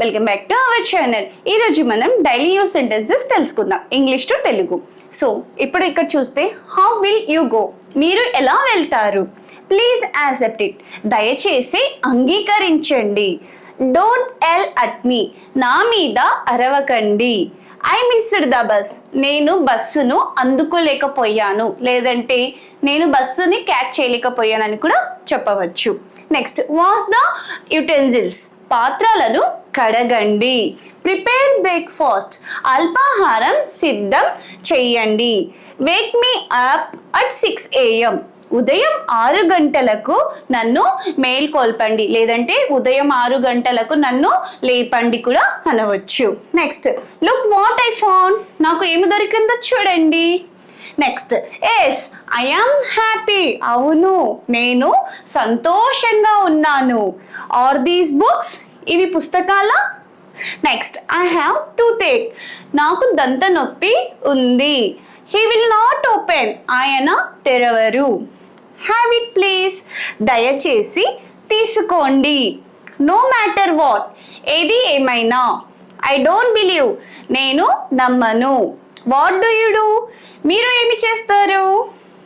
Welcome back to our channel. ఈరోజు మనం daily use sentences తెలుసుకుందాం, ఇంగ్లీష్ టు తెలుగు. సో ఇప్పుడు ఇక్కడ చూస్తే హౌ విల్ యూ గో, మీరు ఎలా వెళ్తారు. ప్లీజ్ యాక్సెప్ట్ ఇట్, దయచేసి అంగీకరించండి. డోంట్ ఎల్ అట్ మీ, నా మీద అరవకండి. ఐ మిస్డ్ ద బస్, నేను బస్సును అందుకోలేకపోయాను, లేదంటే నేను బస్సుని క్యాచ్ చేయలేకపోయానని కూడా చెప్పవచ్చు. నెక్స్ట్, వాష్ ద యుటెన్సిల్స్, పాత్రలను కడగండి. ప్రిపేర్ బ్రేక్ఫాస్ట్, అల్పాహారం సిద్ధం చెయ్యండి. Wake me up at 6 AM, ఉదయం 6 గంటలకు నన్ను మేల్కొల్పండి, లేదంటే ఉదయం 6 గంటలకు నన్ను లేపండి కూడా అనవచ్చు. Next, look what I found, నాకు ఏమి దొరికిందో చూడండి. Next, yes I am happy, అవును నేను సంతోషంగా ఉన్నాను. ఆర్ దీస్ బుక్స్, ఇవి పుస్తకాల. నెక్స్ట్, ఐ హ్యావ్ టూతేక్, నాకు దంత నొప్పి ఉంది. హీ విల్ నాట్ ఓపెన్, ఆయన తెరవరు. హ్యావ్ ఇట్ ప్లీజ్, దయచేసి తీసుకోండి. నో మ్యాటర్ వాట్, ఏది ఏమైనా. ఐ డోంట్ బిలీవ్, నేను నమ్మను. వాట్ డూ యూ డూ, మీరు ఏమి చేస్తారు.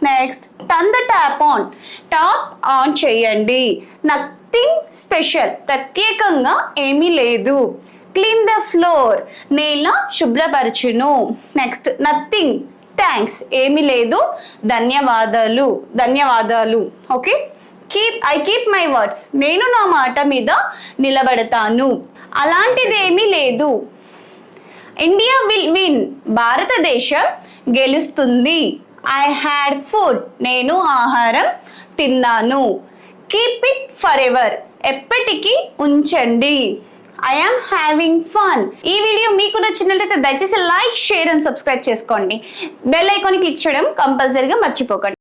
Next, turn the tap on, top on చేయండి. నథింగ్ స్పెషల్, ప్రత్యేకంగా ఏమీ లేదు. క్లీన్ ద ఫ్లోర్, నేల శుభ్రపరచును. నెక్స్ట్, నథింగ్ థ్యాంక్స్, ఏమీ లేదు ధన్యవాదాలు. Okay. I keep my words, నేను నా మాట మీద నిలబడతాను. అలాంటిదేమీ లేదు. ఇండియా విల్ విన్, భారతదేశం గెలుస్తుంది. ఐ హ్యాడ్ ఫుడ్, నేను ఆహారం తిన్నాను. కీప్ ఇట్ ఫర్ ఎవర్, ఎప్పటికీ ఉంచండి. I am having fun. ఈ వీడియో మీకు నచ్చినట్లయితే దయచేసి లైక్, షేర్ అండ్ సబ్స్క్రైబ్ చేసుకోండి. బెల్ ఐకాన్ క్లిక్ చేయడం కంపల్సరీగా మర్చిపోకండి.